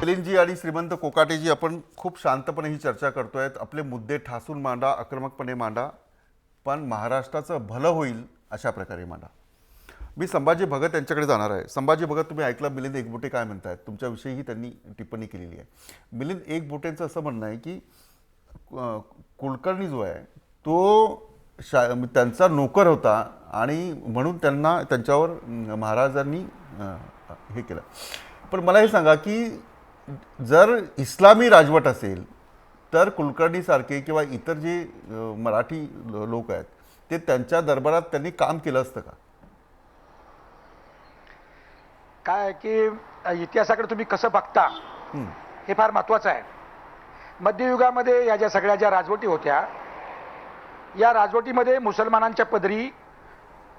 मिलिंदजी आणि श्रीमंत कोकाटेजी, आपण खूप शांतपणे ही चर्चा करतोय. आपले मुद्दे ठासून मांडा, आक्रमकपणे मांडा, पण महाराष्ट्राचं भलं होईल अशा प्रकारे मांडा. मी संभाजी भगत यांच्याकडे जाणार आहे. संभाजी भगत, तुम्ही ऐकलं मिलिंद एकबोटे काय म्हणतात, तुमच्याविषयीही त्यांनी टिप्पणी केलेली आहे. मिलिंद एकबोटेंचं असं म्हणणं आहे की कुलकर्णी जो आहे तो त्यांचा नोकर होता आणि म्हणून त्यांच्यावर महाराजांनी हे केलं. पण मला हे सांगा की जर इस्लामी राजवट असेल तर कुलकर्णीसारखे किंवा इतर जे मराठी लोक आहेत ते त्यांच्या दरबारात त्यांनी काम केलं असतं का? काय की इतिहासाकडे तुम्ही कसं बघता हे फार महत्त्वाचं आहे. मध्ययुगामध्ये या ज्या सगळ्या ज्या राजवटी होत्या, या राजवटीमध्ये मुसलमानांच्या पदरी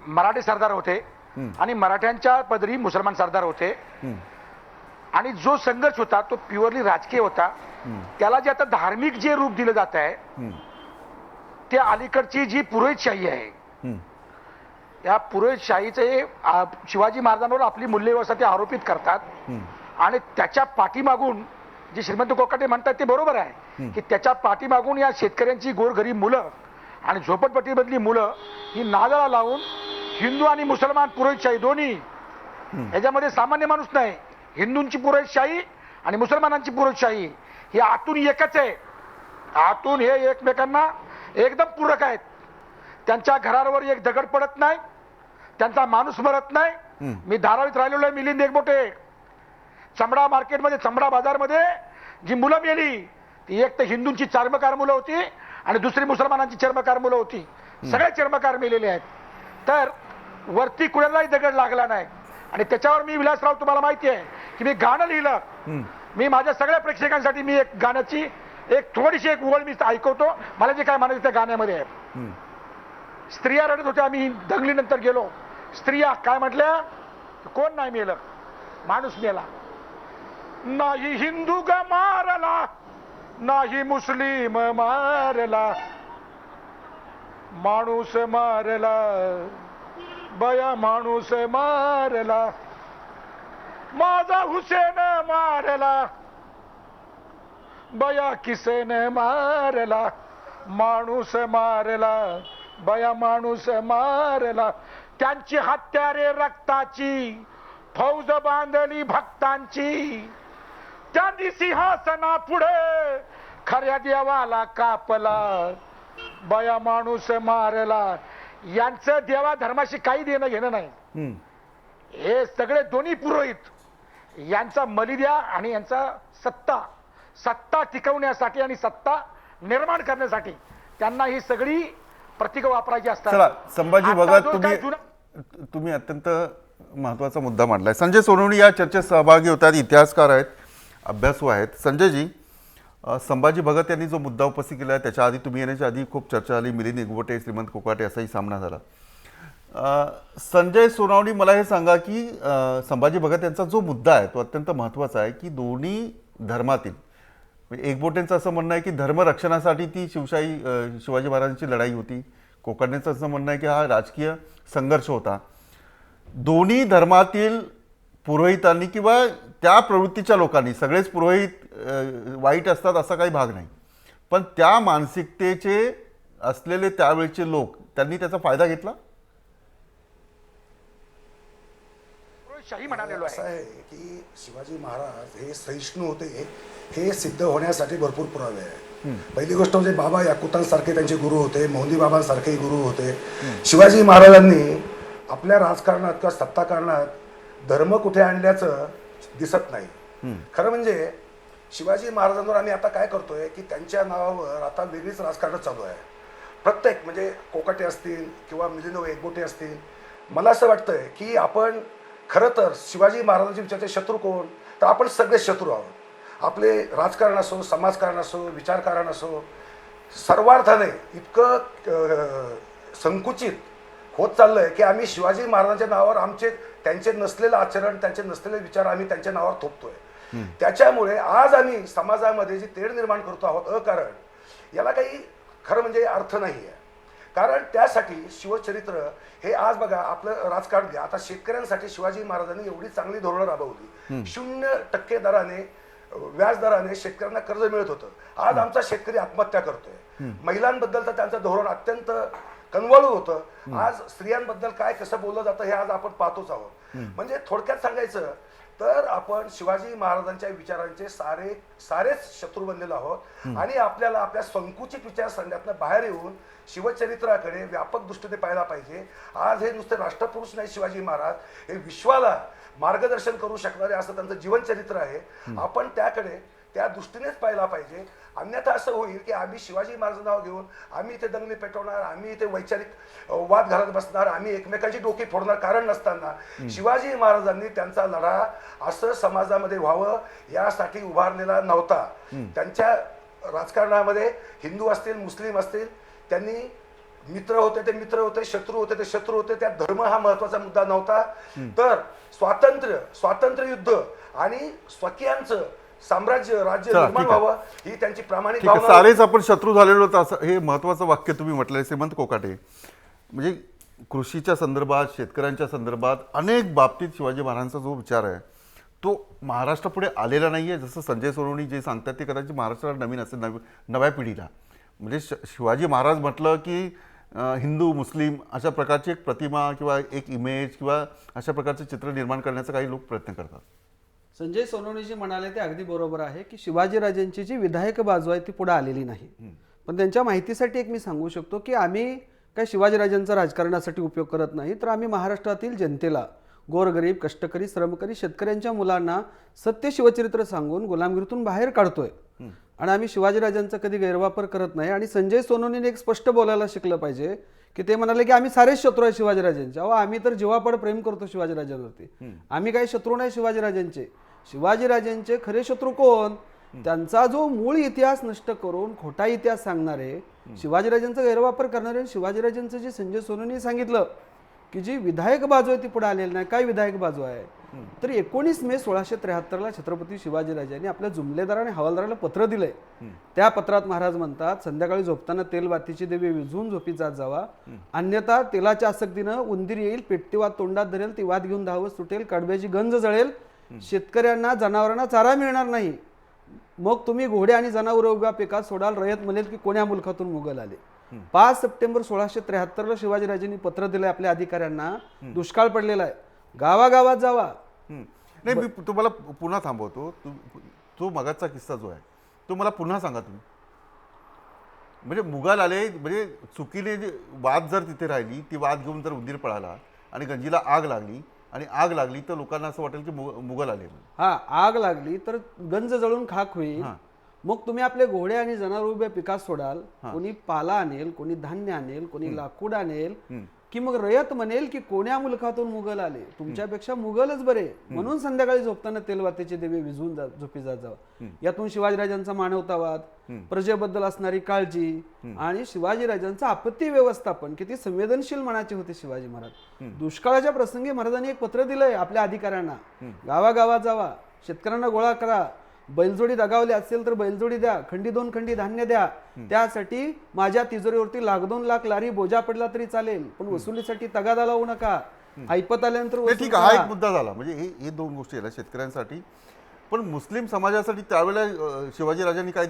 मराठी सरदार होते आणि मराठ्यांच्या पदरी मुसलमान सरदार होते. आणि जो संघर्ष होता तो प्युअरली राजकीय होता. त्याला जे आता धार्मिक जे रूप दिलं जात आहे ते अलीकडची जी पुरोहितशाही आहे, या पुरोहितशाहीचे शिवाजी महाराजांवर आपली मूल्यव्यवस्था ते आरोपित करतात. आणि त्याच्या पाठीमागून जे श्रीमंत कोकाटे म्हणतात ते बरोबर आहे की त्याच्या पाठीमागून या शेतकऱ्यांची गोरगरीब मुलं आणि झोपडपट्टीमधली मुलं ही नागाला लावून हिंदू आणि मुसलमान पुरोहितशाही दोन्ही, याच्यामध्ये सामान्य माणूस नाही, हिंदूंची पुरोहितशाही आणि मुसलमानांची पुरोहितशाही ही आतून एकच आहे. आतून हे एकमेकांना एकदम पूरक आहेत. त्यांच्या घरावर एक दगड पडत नाही, त्यांचा माणूस मरत नाही. मी धारावीत राहिलेलो आहे. मिलिंद एकबोटे, चमडा मार्केटमध्ये, चमडा बाजारमध्ये जी मुलं मेली ती एक तर हिंदूंची चर्मकार मुलं होती आणि दुसरी मुसलमानांची चर्मकार मुलं होती. सगळे चर्मकार मेलेले आहेत. तर वरती कुणालाही दगड लागला नाही. आणि त्याच्यावर मी, विलासराव, तुम्हाला माहिती आहे की मी गाणं लिहिलं. मी माझ्या सगळ्या प्रेक्षकांसाठी मी एक गाण्याची एक थोडीशी एक ओळ मी ऐकवतो. मला जे काय म्हणायचं त्या गाण्यामध्ये आहे. स्त्रिया रडत होत्या. आम्ही दंगलीनंतर गेलो. स्त्रिया काय म्हटल्या? कोण नाही मेलं, माणूस मेला. नाही हिंदू ग मारला, नाही मुस्लिम मारला, माणूस मारला, बया माणूस मारला, माझा हुसेन मारला, बया किसेन मारला, माणूस मारला, बया माणूस मारला. त्यांची हत्यारे रक्ताची, फौज बांधली भक्तांची, त्यांनी सिंहासना पुढे खऱ्या देवाला कापला, बया माणूस मारला. यांचं देवा धर्माशी काही देणं घेणं नाही. हे सगळे दोन्ही पुरोहित यांचा मलिद्या आणि यांचा सत्ता टिकवण्यासाठी आणि सत्ता निर्माण करण्यासाठी त्यांना ही सगळी प्रतीक वापरायची असतात. चला संभाजी भगत, तुम्ही अत्यंत महत्त्वाचा मुद्दा मांडलाय. संजय सोनवणे या चर्चेत सहभागी होतात, इतिहासकार आहेत, अभ्यासू आहेत. संजयजी, संभाजी भगत यांनी जो मुद्दा उपस्थित केला आहे त्याच्या आधी, तुम्ही येण्याच्या आधी खूप चर्चा झाली. मिलिंद एकबोटे, श्रीमंत कोकाटे असाही सामना झाला. संजय सोनवणे, मला हे सांगा की संभाजी भगत यांचा जो मुद्दा आहे तो अत्यंत महत्त्वाचा आहे की दोन्ही धर्मातील, म्हणजे एकबोटेंचं असं म्हणणं आहे की धर्मरक्षणासाठी ती शिवाजी महाराजांची लढाई होती. कोकाटेंचं असं म्हणणं आहे की हा राजकीय संघर्ष होता. दोन्ही धर्मातील पुरोहितांनी किंवा त्या प्रवृत्तीच्या लोकांनी, सगळेच पुरोहित वाईट असतात असा काही भाग नाही, पण त्या मानसिकतेचे असलेले त्यावेळचे लोक, त्यांनी त्याचा फायदा घेतला. असं आहे की शिवाजी महाराज हे सहिष्णू होते हे सिद्ध होण्यासाठी भरपूर पुरावे आहे. पहिली गोष्ट म्हणजे बाबा याकुतांसारखे त्यांचे गुरु होते, मोहनी बाबांसारखे गुरु होते. शिवाजी महाराजांनी आपल्या राजकारणात किंवा सत्ताकारणात धर्म कुठे आणल्याचं दिसत नाही. खरं म्हणजे शिवाजी महाराजांवर आम्ही आता काय करतोय की त्यांच्या नावावर आता वेगळीच राजकारण चालू आहे. प्रत्येक, म्हणजे कोकाटे असतील किंवा मिलिंद एकबोटे असतील, मला असं वाटतंय की आपण खरं तर शिवाजी महाराजांचे विचारचे शत्रू कोण, तर आपण सगळे शत्रू आहोत. आपले राजकारण असो, समाजकारण असो, विचारकारण असो, सर्वार्थाने इतकं संकुचित होत चाललंय की आम्ही शिवाजी महाराजांच्या नावावर त्यांचे नसलेलं आचरण, त्यांचे नसलेले विचार आम्ही त्यांच्या नावावर थोपतोय. त्याच्यामुळे आज आम्ही समाजामध्ये जी तेढ निर्माण करतो आहोत अकारण, याला काही खरं म्हणजे अर्थ नाही आहे. कारण त्यासाठी शिवचरित्र हे, आज बघा आपलं राजकारण घ्या, आता शेतकऱ्यांसाठी शिवाजी महाराजांनी एवढी चांगली धोरणं राबवली. 0% दराने व्याजदराने शेतकऱ्यांना कर्ज मिळत होतं. आज आमचा शेतकरी आत्महत्या करतोय. महिलांबद्दलचं त्यांचं धोरण अत्यंत कनवाळू होतं. आज स्त्रियांबद्दल काय कसं बोललं जातं हे आज आपण पाहतोच आहोत. म्हणजे थोडक्यात सांगायचं तर आपण शिवाजी महाराजांच्या विचारांचे सारेच शत्रू बनलेलो आहोत आणि आपल्याला आपल्या संकुचित विचारसरण्यातनं बाहेर येऊन शिवचरित्राकडे व्यापक दृष्टीने पाहायला पाहिजे. आज हे नुसते राष्ट्रपुरुष नाही शिवाजी महाराज, हे विश्वाला मार्गदर्शन करू शकणारे असं त्यांचं जीवनचरित्र आहे. आपण त्याकडे त्या दृष्टीनेच पाहायला पाहिजे. अन्यथा असं होईल की आम्ही शिवाजी महाराजांचं नाव घेऊन आम्ही इथे दंगली पेटवणार, आम्ही इथे वैचारिक वाद घालत बसणार, आम्ही एकमेकांची डोकी फोडणार. कारण नसताना शिवाजी महाराजांनी त्यांचा लढा असं समाजामध्ये व्हावं यासाठी उभारलेला नव्हता. त्यांच्या राजकारणामध्ये हिंदू असतील, मुस्लिम असतील, त्यांनी मित्र होते ते मित्र होते, शत्रू होते ते शत्रू होते. त्यात धर्म हा महत्वाचा मुद्दा नव्हता. तर स्वातंत्र्य युद्ध आणि स्वकीयांचं साम्राज्य राज्य चला, निर्माण ठीक आहे. व्हावं ही त्यांची प्रामाणिक ठीक आहे, भावना सारेच आपण शत्रू झालेलो होतो असं हे महत्त्वाचं वाक्य तुम्ही म्हटलंय श्रीमंत कोकाटे. म्हणजे कृषीच्या संदर्भात, शेतकऱ्यांच्या संदर्भात अनेक बाबतीत शिवाजी महाराजांचा जो विचार आहे तो महाराष्ट्रापुढे आलेला नाही आहे. जसं संजय सोनवणे जे सांगतात ते कदाचित महाराष्ट्राला नवीन असेल, नव्या पिढीला. म्हणजे शिवाजी महाराज म्हटलं की हिंदू मुस्लिम अशा प्रकारची एक प्रतिमा किंवा एक इमेज किंवा अशा प्रकारचे चित्र निर्माण करण्याचा काही लोक प्रयत्न करतात. संजय सोनवणेजी म्हणाले ते अगदी बरोबर आहे की शिवाजीराजांची जी विधायक बाजू आहे ती पुढे आलेली नाही. पण त्यांच्या माहितीसाठी एक मी सांगू शकतो की आम्ही काय शिवाजीराजांचा राजकारणासाठी उपयोग करत नाही, तर आम्ही महाराष्ट्रातील जनतेला, गोरगरीब, कष्टकरी, श्रमकरी शेतकऱ्यांच्या मुलांना सत्य शिवचरित्र सांगून गुलामगिरीतून बाहेर काढतोय. आणि आम्ही शिवाजीराजांचा कधी गैरवापर करत नाही. आणि संजय सोनवणेने एक स्पष्ट बोलायला शिकलं पाहिजे की ते म्हणाले की आम्ही सारेच शत्रू आहे शिवाजीराजांचे. अहो, आम्ही तर जीवापड प्रेम करतो शिवाजीराजांवरती. आम्ही काही शत्रू नाही शिवाजीराजांचे. शिवाजीराजांचे खरे शत्रू कोण? त्यांचा जो मूळ इतिहास नष्ट करून खोटा इतिहास सांगणारे, शिवाजीराजांचा गैरवापर करणारे. शिवाजीराजांचं जे संजय सोनवणे सांगितलं की जी विधायक बाजू आहे ती पुढे आलेली नाही. काय विधायक बाजू आहे? तर 19 मे 1673 छत्रपती शिवाजीराजांनी आपल्या जुमलेदार आणि हवालदाराला पत्र दिलंय. त्या पत्रात महाराज म्हणतात, संध्याकाळी झोपताना तेल बातीची देवी विझवून झोपी जात जावा, अन्यथा तेलाच्या आसक्तीनं उंदीर येईल, पेटती वाद तोंडात धरेल, ती वाद घेऊन धावत सुटेल, कडब्याची गंज जळेल, शेतकऱ्यांना जनावरांना चारा मिळणार नाही. मग तुम्ही घोडे आणि जनावर उभ्या पिकात सोडाल, रयत म्हणेल की कोण्या मुलखातून मुघल आले. 5 सप्टेंबर 1673 शिवाजीराजांनी पत्र दिलंय आपल्या अधिकाऱ्यांना. दुष्काळ पडलेला आहे, गावागावात जावा. नाही, मी तुम्हाला पुन्हा थांबवतो. तो मगाचा किस्सा जो आहे तो मला पुन्हा सांगा तुम्ही. म्हणजे मुघल आले, म्हणजे चुकीने वाद जर तिथे राहिली, ती वाद घेऊन जर उंदीर पळाला आणि गंजीला आग लागली आणि आग लागली तर लोकांना असं वाटेल की मुघल आले. हा, आग लागली तर गंज जळून खाक होईल. मग तुम्ही आपले घोडे आणि जनावर उभ्या पिकात सोडाल. कोणी पाला आणेल, कोणी धान्य आणेल, कोणी लाकूड आणेल, की मग रयत म्हणेल की कोण्या मुलखातून मुघल आले, तुमच्यापेक्षा मुघलच बरे. म्हणून संध्याकाळी झोपताना तेलवातीची देवी विझवून झोपी जात जावा. यातून शिवाजीराजांचा मानवतावाद, प्रजेबद्दल असणारी काळजी आणि शिवाजीराजांचं आपत्ती व्यवस्थापन किती संवेदनशील मनाचे होते शिवाजी महाराज. दुष्काळाच्या प्रसंगी महाराजांनी एक पत्र दिलंय आपल्या अधिकाऱ्यांना, गावागावात जावा, शेतकऱ्यांना गोळा करा, बैलजोडी दगावली असेल तर बैलजोडी द्या, खंडी 2 खंडी धान्य द्या. त्यासाठी माझ्या तिजोरीवरती 1,00,000-2 लाख लारी बोजा पडला तरी चालेल, पण वसुलीसाठी तगादा लावू नका. ऐपत आल्यानंतर ठीक आहे, हा एक मुद्दा झाला. म्हणजे हे 2 गोष्टी झाल्या शेतकऱ्यांसाठी. पण मुस्लिम समाजासाठी त्यावेळेला शिवाजीराजांनी काय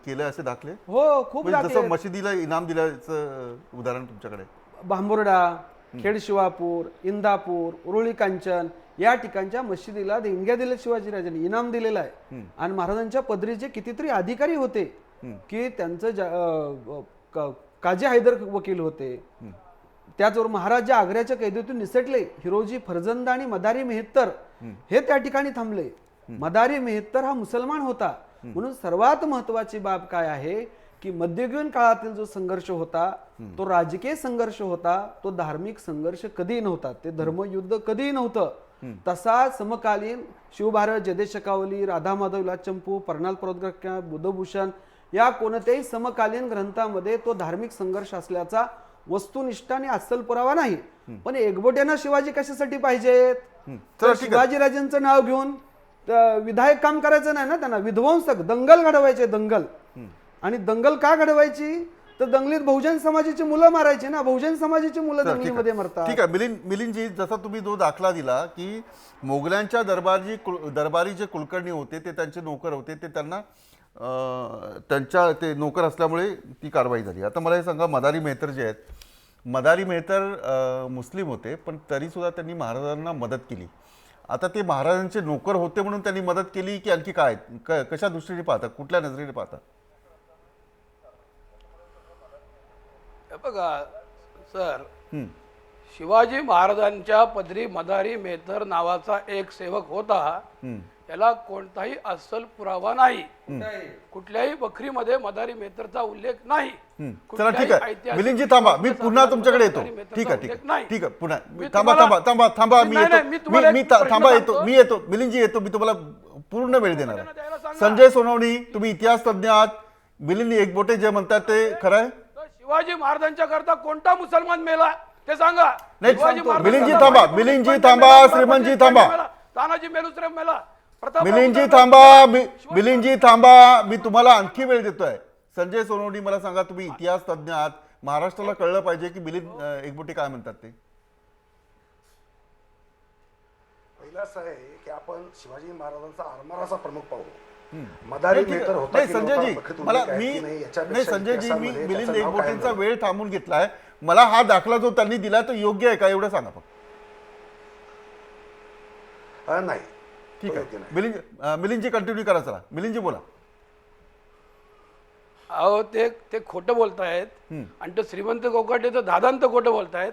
केलं असे दाखले? हो, खूप म्हणजे जसं मशिदीला इनाम दिल्याचं उदाहरण तुमच्याकडे? भांबुर्डा, खेड शिवापूर, इंदापूर, उरुळी कांचन या ठिकाणच्या मशिदीला देणग्या दिल्या शिवाजीराजांनी, इनाम दिलेला आहे. आणि महाराजांच्या पदरीचे कितीतरी अधिकारी होते की त्यांचं काजी हैदर वकील होते. त्याचबरोबर महाराज ज्या आग्र्याच्या कैदेतून निसटले, हिरोजी फरजंद आणि मदारी मेहत्तर हे त्या ठिकाणी थांबले. मदारी मेहत्तर हा मुसलमान होता. म्हणून सर्वात महत्वाची बाब काय आहे की मध्ययुगीन काळातील जो संघर्ष होता तो राजकीय संघर्ष होता, तो धार्मिक संघर्ष कधीही नव्हता, ते धर्मयुद्ध कधीही नव्हतं. तसा समकालीन शिवभारत, जयदेश शकावली, राधा माधव लाचंपू, परनाल परतग्रह, बुद्धभूषण या कोणत्याही समकालीन ग्रंथामध्ये तो धार्मिक संघर्ष असल्याचा वस्तुनिष्ठ आणि अस्सल पुरावा नाही. पण एकबोट्यानं शिवाजी कशासाठी पाहिजेत? तर शिवाजीराजांचं नाव घेऊन विधायक काम करायचं नाही ना, त्यांना विध्वंसक दंगल घडवायचे, दंगल. आणि दंगल का घडवायची? तर दंगलीत बहुजन समाजाची मुलं मारायची ना, बहुजन समाजाची मुलं चला, ठीक दंगलीमध्ये आहे. मरतात. ठीक आहे मिलिंदजी, जसा तुम्ही जो दाखला दिला की मोगलांच्या दरबारी जे कुलकर्णी होते ते त्यांचे नोकर होते, ते त्यांना त्यांच्या ते नोकर असल्यामुळे ती कारवाई झाली. आता मला हे सांगा, मदारी मेहतर जे आहेत, मदारी मेहतर मुस्लिम होते, पण तरीसुद्धा त्यांनी महाराजांना मदत केली. आता ते महाराजांचे नोकर होते म्हणून त्यांनी मदत केली की आणखी काय, कशा दृष्टीने पाहता, कुठल्या नजरेने पाहता? हे बघा सर, शिवाजी महाराजांच्या पदरी मदारी मेहतर नावाचा एक सेवक होता. त्याला कोणताही अस्सल पुरावा नाही. कुठल्याही बखरीमध्ये मदारी मेहतरचा उल्लेख नाही. चला ठीक आहे मिलिंदजी, थांबा, मी पुन्हा तुमच्याकडे येतो. ठीक आहे ठीक आहे पुन्हा थांबा मी येतो मिलिंदजी येतो, मी तुम्हाला पूर्ण वेळ देणार आहे. संजय सोनवणी, तुम्ही इतिहास तज्ञ आहात, मिलिंद एकबोटे जे म्हणतात ते खरं आहे? शिवाजी महाराजांच्या करता कोणता मुसलमान मेला ते सांगा. नाही, शिवाजी महाराजांचा मिलिंदजी बायको थांबा, कोणी मिलिंदजी पण थांबा, मेला, श्रीमंतजी प्रताप थांबा. मेला, तानाजी मेलुसरे मेला, प्रताप मिलिंदजी मेहता थांबा, मेला. मिलिंदजी थांबा, मी तुम्हाला आणखी वेळ देतोय. संजय सोनवणी, मला सांगा, तुम्ही इतिहास तज्ञ आहात, महाराष्ट्राला कळलं पाहिजे की मिलिंद एकबोटे काय म्हणतात ते. पहिलं असं आहे की आपण शिवाजी महाराजांचा आरमाराचा प्रमुख पाहू. मदारी मेहतर होता नाही की संजयजी, नव्हता, बखरीत मला उल्लेख आहे की नाही, नाही याच्यापेक्षा संजयजी, मी इतिहासामध्ये मिलिंद त्याचं नाव कायम एकबोटेंचा राहिलं. वेळ थांबून घेतलाय. मला हा दाखला जो त्यांनी दिला तो योग्य आहे का एवढं सांगा फक्त. नाही, ठीक तो योग्य आहे नाही. मिलिंदजी कंटिन्यू करा. चला मिलिंदजी बोला. अहो ते खोटं बोलतायत. आणि ते श्रीमंत कोकाटे तर दादांत खोटं बोलतायत.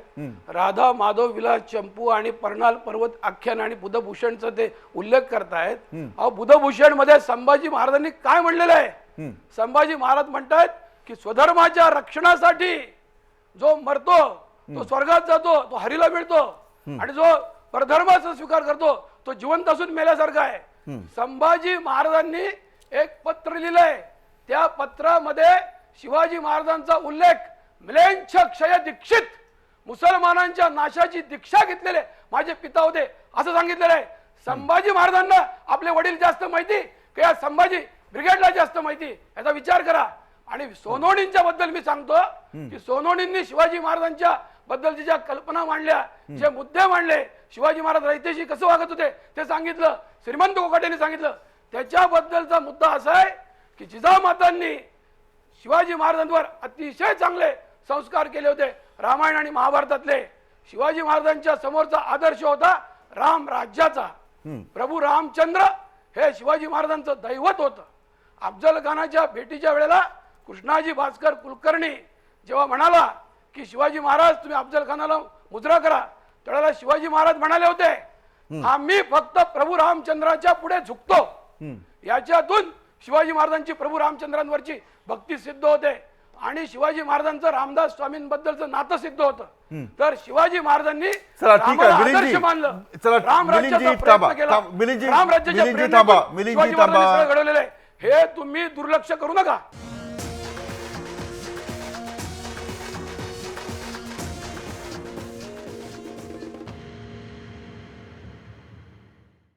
राधा माधव विलास चंपू आणि पर्णाल पर्वत आख्यान आणि बुधभूषणचा ते उल्लेख करतायत. अहो बुधभूषण मध्ये संभाजी महाराजांनी काय म्हणलेलं आहे? संभाजी महाराज म्हणतायत की स्वधर्माच्या रक्षणासाठी जो मरतो तो स्वर्गात जातो, तो हरीला मिळतो, आणि जो परधर्माचा स्वीकार करतो तो जिवंत असून मेल्यासारखा आहे. संभाजी महाराजांनी एक पत्र लिहिलंय. त्या पत्रामध्ये शिवाजी महाराजांचा उल्लेख म्लेच्छ क्षय दीक्षित, मुसलमानांच्या नाशाची दीक्षा घेतलेले माझे पिता होते असं सांगितलेलं आहे. संभाजी महाराजांना आपले वडील जास्त माहिती की या संभाजी ब्रिगेडला जास्त माहिती, याचा विचार करा. आणि सोनवणींच्या बद्दल मी सांगतो की सोनवणींनी शिवाजी महाराजांच्या बद्दलची ज्या कल्पना मांडल्या, जे मुद्दे मांडले, शिवाजी महाराज रयतेशी कसं वागत होते ते सांगितलं, श्रीमंत कोकाटेंनी सांगितलं. त्याच्याबद्दलचा मुद्दा असा आहे की जिजामातांनी शिवाजी महाराजांवर अतिशय चांगले संस्कार केले होते. रामायण आणि महाभारतातले शिवाजी महाराजांच्या समोरचा आदर्श होता राम राज्याचा. प्रभू रामचंद्र हे शिवाजी महाराजांचं दैवत होतं. अफजल खानाच्या भेटीच्या वेळेला कृष्णाजी भास्कर कुलकर्णी जेव्हा म्हणाला की शिवाजी महाराज तुम्ही अफजल खानाला मुजरा करा, त्यावेळेला शिवाजी महाराज म्हणाले होते आम्ही फक्त प्रभू रामचंद्राच्या पुढे झुकतो. याच्यातून शिवाजी महाराजांची प्रभू रामचंद्रांवरची भक्ती सिद्ध होते आणि शिवाजी महाराजांचं रामदास स्वामींबद्दलचं नातं सिद्ध होतं. तर शिवाजी महाराजांनी चला ठीक रामाला आहे आदर्श मानलं. मिलिंदजी, चला राम राज्याचा मिलिंदजी प्रयत्न थांबा, केला. मिलिंदजी राम राज्याच्या मिलिंदजी प्रेरणेतून थांबा, मिलिंदजी शिवाजी महाराजांनी थांबा. सगळं घडवलेलं आहे. हे तुम्ही दुर्लक्ष करू नका.